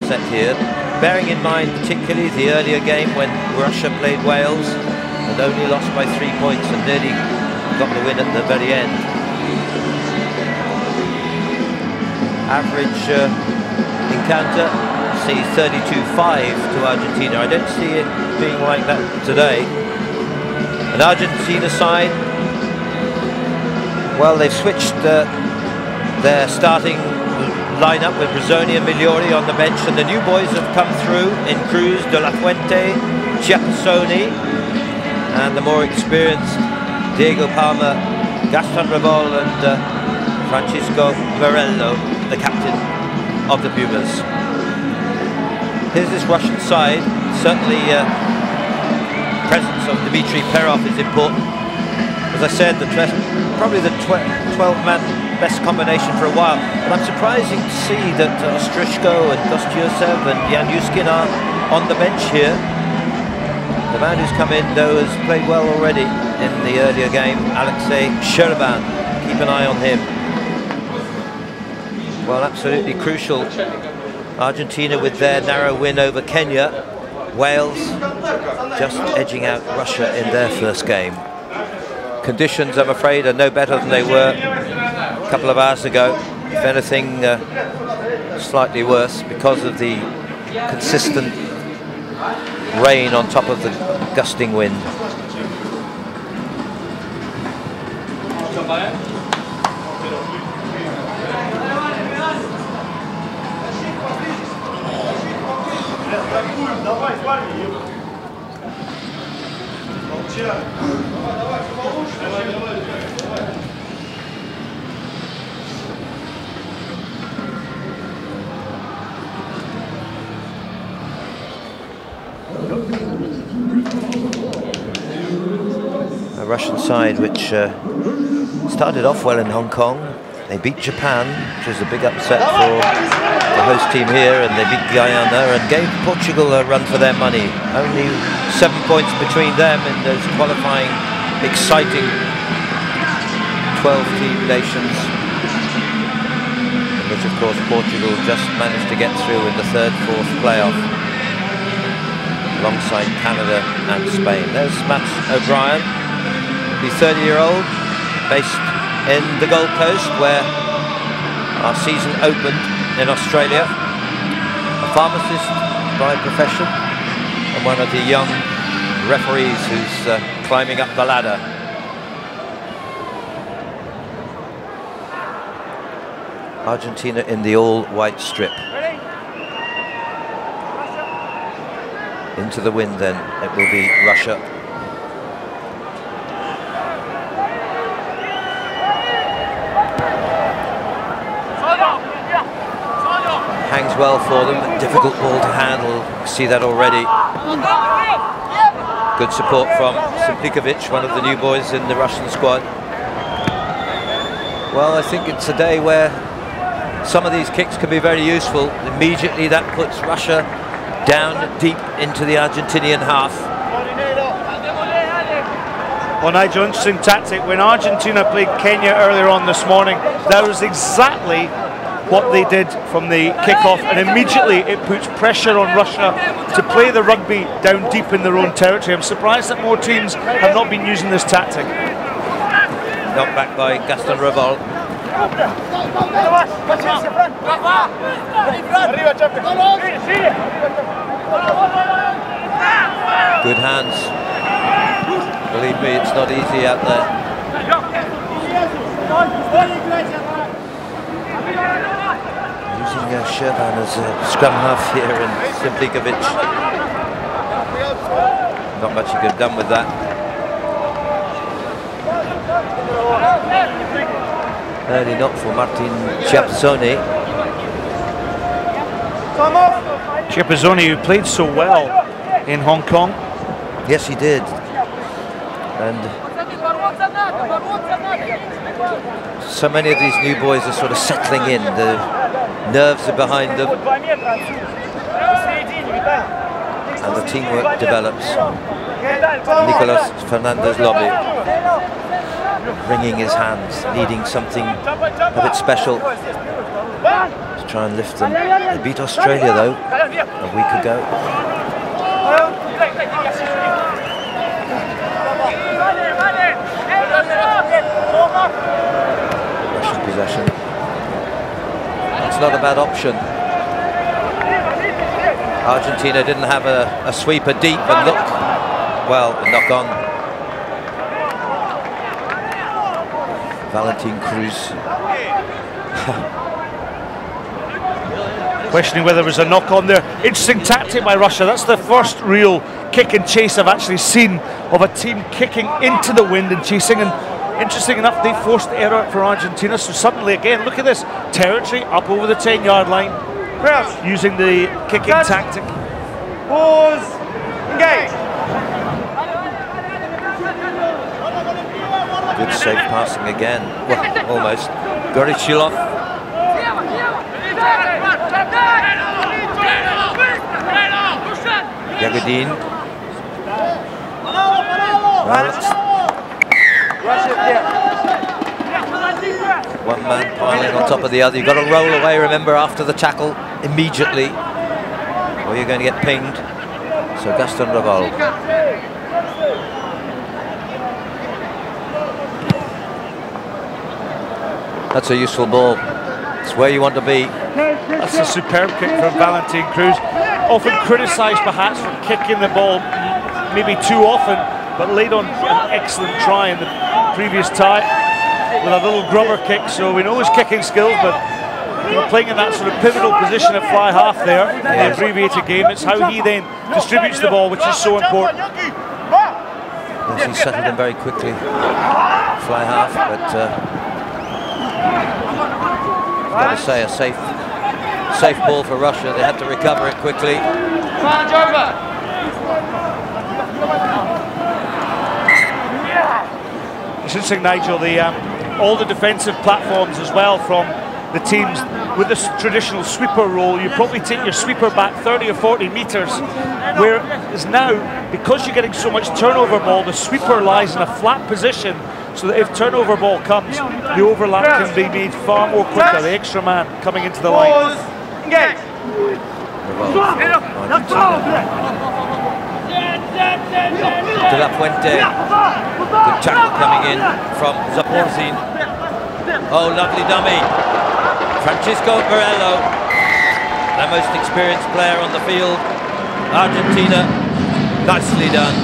upset here, bearing in mind particularly the earlier game when Russia played Wales and only lost by 3 points and nearly got the win at the very end. Average encounter, see 32-5 to Argentina. I don't see it being like that today. An Argentina side, well, they've switched their starting lineup with Brazzoni and Migliori on the bench, and the new boys have come through in Cruz, De La Fuente, Chiappasoni, and the more experienced Diego Palma, Gaston Revol, and Francisco Morello, the captain of the Pumas. Here's this Russian side. Certainly presence of Dmitry Perov is important. As I said, probably the 12-man best combination for a while, but I'm surprising to see that Ostrishko and Kostyusev and Jan Yuskin are on the bench here. The man who's come in, though, has played well already in the earlier game, Alexei Sherban. Keep an eye on him. Well, absolutely crucial. Argentina with their narrow win over Kenya. Wales just edging out Russia in their first game. Conditions, I'm afraid, are no better than they were a couple of hours ago. If anything, slightly worse because of the consistent rain on top of the gusting wind. A Russian side which started off well in Hong Kong. They beat Japan, which was a big upset for the host team here, and they beat Guyana and gave Portugal a run for their money. Only 7 points between them in those qualifying, exciting 12-team nations, in which of course Portugal just managed to get through in the third, fourth playoff, alongside Canada and Spain. There's Matt O'Brien, the 30-year-old, based in the Gold Coast, where our season opened in Australia. A pharmacist by profession, and one of the young referees who's climbing up the ladder. Argentina in the all-white strip. Into the wind then, it will be Russia. Hangs well for them, difficult ball to handle, see that already. Good support from Simplikovic, one of the new boys in the Russian squad. Well, I think it's a day where some of these kicks can be very useful. Immediately that puts Russia down deep into the Argentinian half. Well, Nigel, interesting tactic. When Argentina played Kenya earlier on this morning, that was exactly what they did from the kickoff, and immediately it puts pressure on Russia to play the rugby down deep in their own territory. I'm surprised that more teams have not been using this tactic. Knocked back by Gaston Revol. Good hands. Believe me, it's not easy out there. Using Sherban as a scrum half here, and Simplikovic. Not much he could have done with that. Early knock for Martin Chiappasoni. Chiappasoni, who played so well in Hong Kong. Yes, he did. And so many of these new boys are sort of settling in. The nerves are behind them, and the teamwork develops. Nicolas Fernandez-Lobby wringing his hands, needing something a bit special. Let's try and lift them. They beat Australia though a week ago. Russian possession. It's not a bad option. Argentina didn't have a sweeper deep and look, well, knock on. Valentin Cruz. Questioning whether there was a knock on there. Interesting tactic by Russia. That's the first real kick and chase I've actually seen of a team kicking into the wind and chasing. And interesting enough, they forced error for Argentina. So suddenly, again, look at this territory up over the 10-yard line, using the kicking tactic. Pause. Engage. Good safe passing again. Well, almost. Gorichilov. Yagodin. One man piling on top of the other. You've got to roll away, remember, after the tackle immediately, or you're going to get pinged. So Gaston Raval. That's a useful ball. It's where you want to be. That's a superb kick from Valentin Cruz. Often criticised perhaps for kicking the ball maybe too often, but laid on an excellent try in the previous tie with a little grubber kick. So we know his kicking skills, but playing in that sort of pivotal position at fly half there in the abbreviated game, it's how he then distributes the ball, which is so important. Yes, he settled in very quickly, fly half, but I've got to say, a safe ball for Russia. They had to recover it quickly. It's interesting, Nigel, all the defensive platforms as well from the teams with this traditional sweeper role. You probably take your sweeper back 30 or 40 metres, whereas now, because you're getting so much turnover ball, the sweeper lies in a flat position, so that if turnover ball comes, the overlap can be made far more quicker, the extra man coming into the line. Engage. De La Fuente. Good tackle coming in from Zaporzin. Oh, lovely dummy. Francisco Morello, the most experienced player on the field. Argentina, nicely done.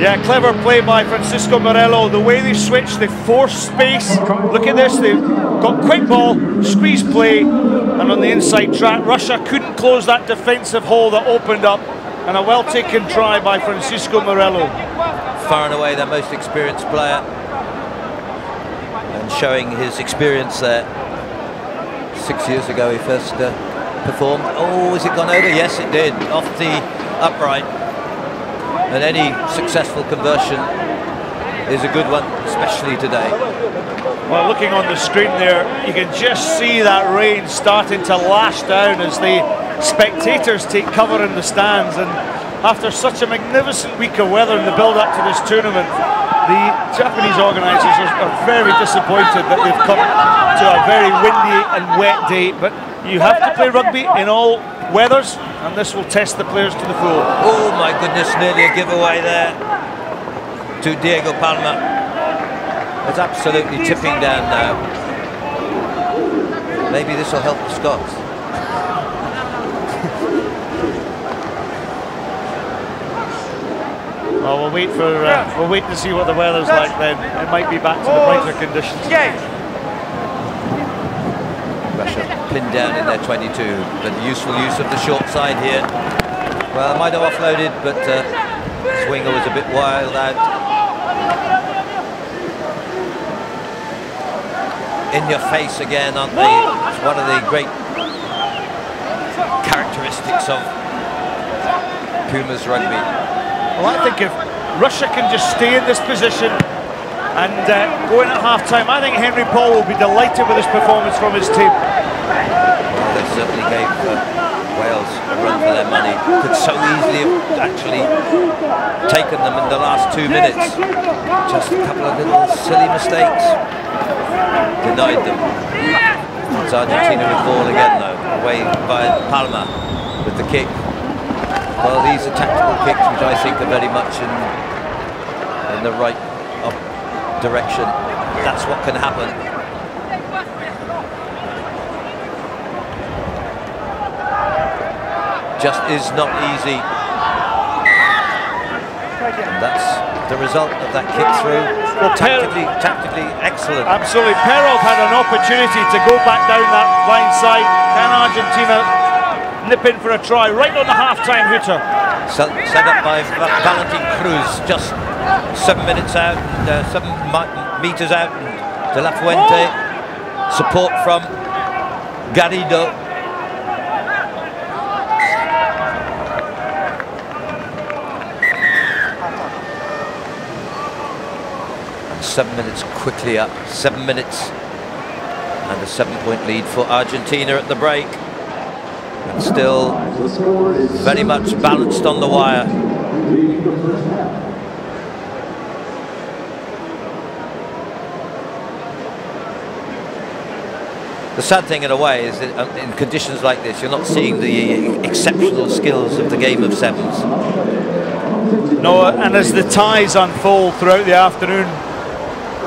Yeah, clever play by Francisco Morello. The way they switched, they forced space. Look at this, they've got quick ball, squeeze play, and on the inside track, Russia couldn't close that defensive hole that opened up, and a well-taken try by Francisco Morello. Far and away their most experienced player, and showing his experience there. 6 years ago he first performed. Oh, has it gone over? Yes, it did, off the upright. And any successful conversion is a good one, especially today. Well, looking on the screen there, you can just see that rain starting to lash down as the spectators take cover in the stands. And after such a magnificent week of weather in the build-up to this tournament, the Japanese organisers are very disappointed that they've come to a very windy and wet day. But you have to play rugby in all weathers, and this will test the players to the full. Oh my goodness, nearly a giveaway there to Diego Palma. It's absolutely tipping down now. Maybe this will help the Scots. Well, we'll wait to see what the weather's like then. It might be back to the brighter conditions. Russia pinned down in their 22, but the useful use of the short side here. Well, I might have offloaded, but Swinger was a bit wild out. In your face again, aren't they? It's one of the great characteristics of Pumas rugby. Well, I think if Russia can just stay in this position and go in at half-time, I think Henry Paul will be delighted with his performance from his team. Well, they certainly gave Wales a run for their money. Could so easily have actually taken them in the last 2 minutes. Just a couple of little silly mistakes denied them. It's Argentina with ball again though, away by Palma with the kick. Well, these are tactical kicks which I think are very much in the right direction. That's what can happen. Just is not easy. That's the result of that kick through. Well, tactically excellent. Absolutely. Perov had an opportunity to go back down that line side. Can Argentina nip in for a try right on the half-time hooter? Set up by Valentin Cruz, just 7 minutes out, 7 meters out. De La Fuente, support from Garrido. 7 minutes quickly up, 7 minutes and a 7-point lead for Argentina at the break, and still very much balanced on the wire. The sad thing in a way is that in conditions like this you're not seeing the exceptional skills of the game of sevens. No, and as the ties unfold throughout the afternoon,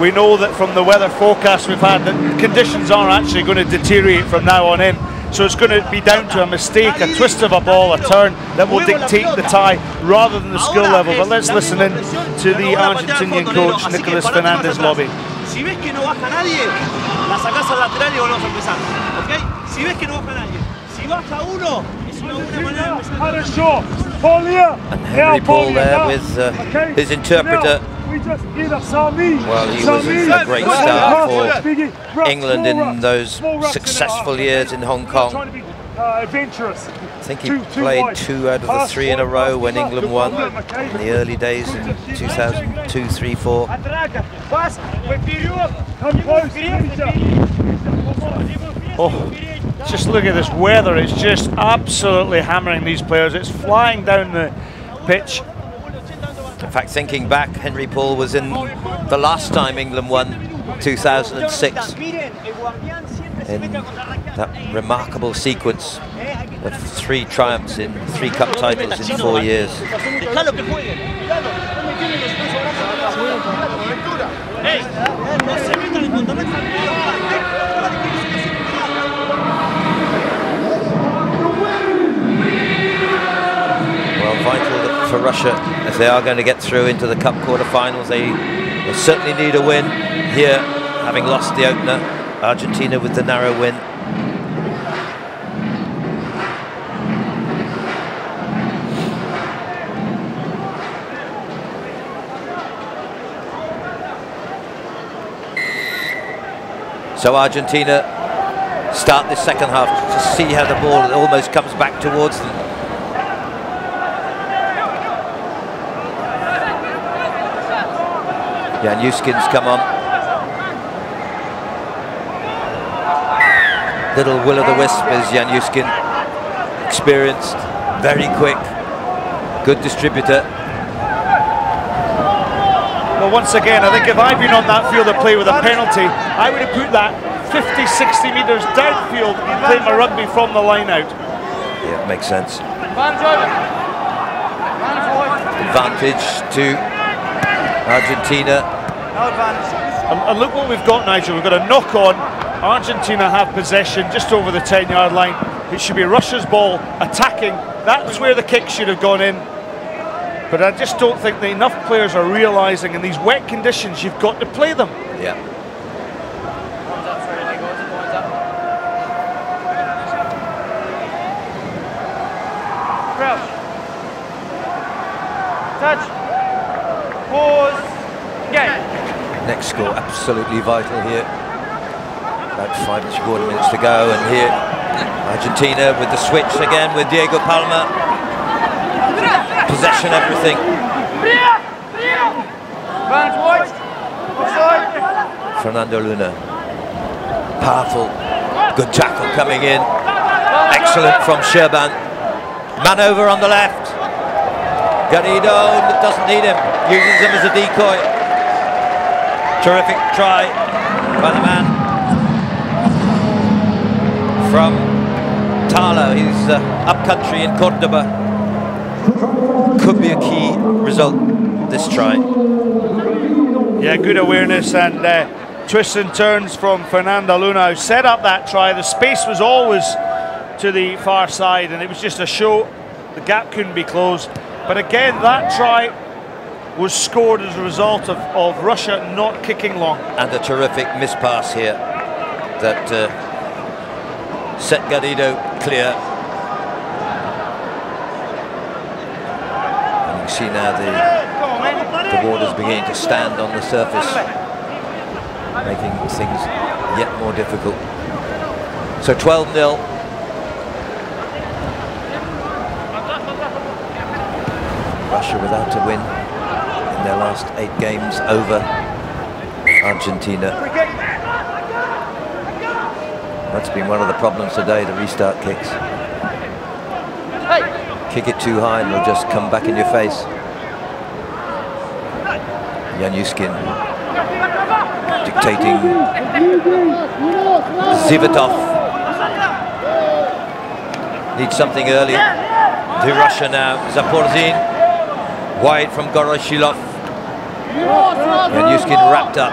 we know that from the weather forecast we've had that conditions are actually going to deteriorate from now on in. So it's going to be down to a mistake, a twist of a ball, a turn that will dictate the tie rather than the skill level. But let's listen in to the Argentinian coach, Nicolas Fernandez-Lobby. Si ves que no baja nadie, la sacás al lateral y volvemos a empezar. ¿Ok? Si ves que no baja nadie, si baja uno, es una buena manera de empezar. And Henry Paul there with his interpreter. Well, he was a great star for England in those successful years in Hong Kong. I think he played 2 out of the 3 in a row when England won in the early days in 2002, 3, 4. Oh, just look at this weather. It's just absolutely hammering these players. It's flying down the pitch. In fact, thinking back, Henry Paul was in the last time England won, 2006, in that remarkable sequence of 3 triumphs in 3 cup titles in 4 years. Well, vital for Russia, if they are going to get through into the cup quarterfinals, they certainly need a win here, having lost the opener. Argentina with the narrow win. So Argentina start this second half to see how the ball almost comes back towards them. Januskin's come on. Little will-o'-the-wisp is Januskin. Experienced, very quick, good distributor. Well, once again, I think if I'd been on that field of play with a penalty, I would have put that 50, 60 metres downfield and played my rugby from the line out. Yeah, it makes sense. Advantage to Argentina. And look what we've got, Nigel. We've got a knock on. Argentina have possession just over the 10-yard line. It should be Russia's ball attacking. That's where the kick should have gone in. But I just don't think that enough players are realising in these wet conditions you've got to play them. Yeah. Crouch. Touch. Pause. Engage. Next score absolutely vital here. About 5.25 minutes to go, and here Argentina with the switch again with Diego Palma. Possession, everything. Fernando Luna. Powerful. Good tackle coming in. Excellent from Sherban. Man over on the left. Garrido doesn't need him. Uses him as a decoy. Terrific try by the man. from Talo. He's up country in Cordoba. Could be a key result, this try. Yeah, good awareness and twists and turns from Fernando Luna, who set up that try. The space was always to the far side, and it was just a show. The gap couldn't be closed. But again, that try was scored as a result of Russia not kicking long. And a terrific miss pass here that set Garrido clear. And you see now the water's beginning to stand on the surface, making things yet more difficult. So 12-0. Russia without a win in their last 8 games over Argentina. That's been one of the problems today, the restart kicks. Kick it too high and it'll just come back in your face. Yanyuskin dictating. Zivotov needs something early. To Russia now. Zaporizhzhin wide from Goroshilov. Yanyuskin wrapped up.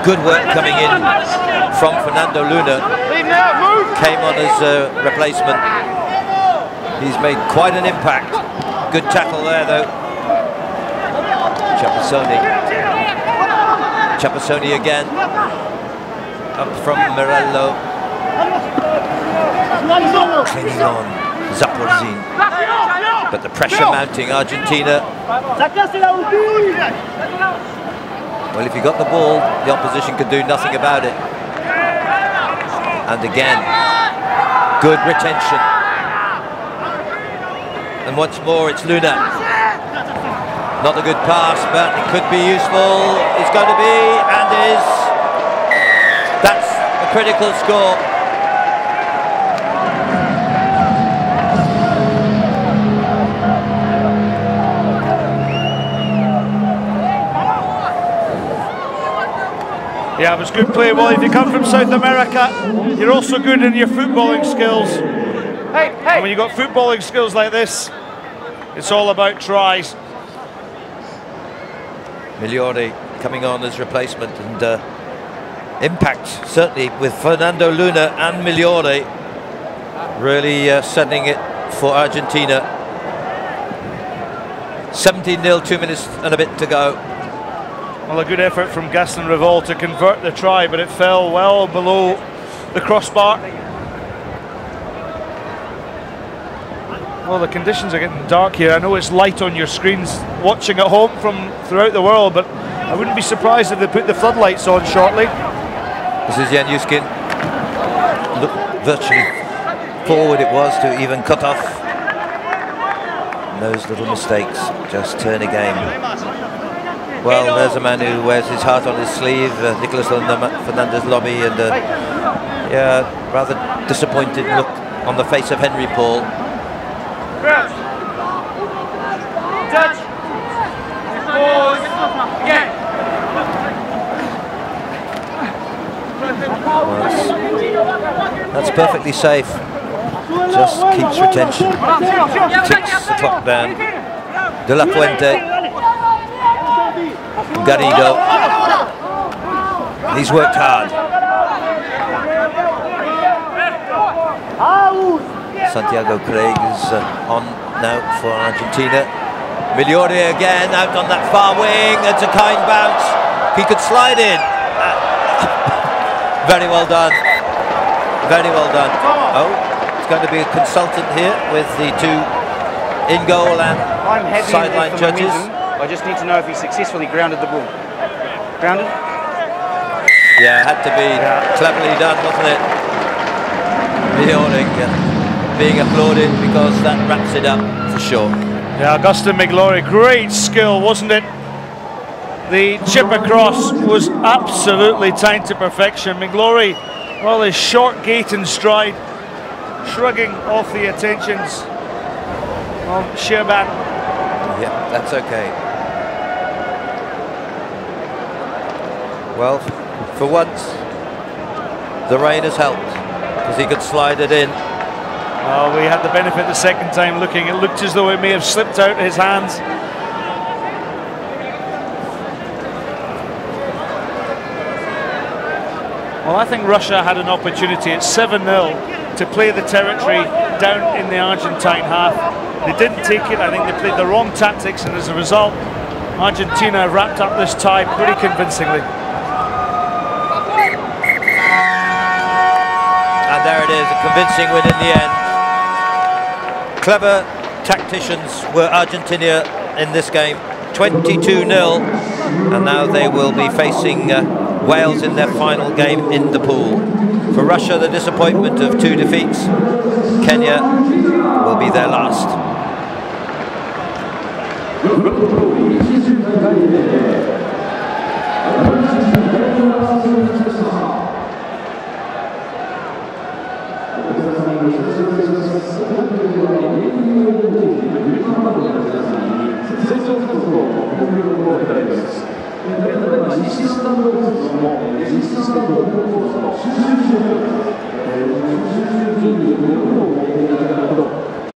Good work coming in from Fernando Luna. Came on as a replacement. He's made quite an impact. Good tackle there though. Chapasoni again. Up from Morello. Clinging on. Zaporizhzhin. But the pressure mounting. Argentina. Well, if you got the ball, the opposition could do nothing about it. And again, good retention. And once more, it's Luna. Not a good pass, but it could be useful. It's going to be, and is. That's a critical score. Yeah, it was good play. Well, if you come from South America, you're also good in your footballing skills. And when you've got footballing skills like this, it's all about tries. Migliori coming on as replacement, and impact certainly with Fernando Luna and Migliori really setting it for Argentina. 17-0, 2 minutes and a bit to go. Well, a good effort from Gaston Revol to convert the try, but it fell well below the crossbar. Well, the conditions are getting dark here. I know it's light on your screens watching at home from throughout the world, but I wouldn't be surprised if they put the floodlights on shortly. This is Yanyuskin. Look, virtually forward it was to even cut off. And those little mistakes just turn a game. Well, there's a man who wears his heart on his sleeve, Nicolas Fernandez Lobby, and yeah, rather disappointed look on the face of Henry Paul. Touch. Pause. Again. Well, that's perfectly safe. Just keeps retention. Ticks the clock down. De La Fuente. Garrido. He's worked hard. Santiago Craig is on now for Argentina. Migliori again out on that far wing. It's a kind bounce. He could slide in. Very well done. Very well done. Oh, it's going to be a consultant here with the two in goal and sideline judges. I just need to know if he successfully grounded the ball. Grounded? Yeah, had to be cleverly done, wasn't it? Migliori being applauded because that wraps it up for sure. Yeah, Augustin Migliori, great skill, wasn't it? The chip across was absolutely timed to perfection. Migliori, well, his short gait and stride, shrugging off the attentions of Sherban. Yeah, that's okay. Well, for once, the rain has helped. because he could slide it in. Oh, we had the benefit the second time looking. It looked as though it may have slipped out of his hands. Well, I think Russia had an opportunity at 7-0 to play the territory down in the Argentine half. They didn't take it. I think they played the wrong tactics, and as a result, Argentina wrapped up this tie pretty convincingly. And there it is, a convincing win in the end. Clever tacticians were Argentina in this game, 22-0, and now they will be facing Wales in their final game in the pool. For Russia, the disappointment of 2 defeats. Kenya will be their last. Gracias.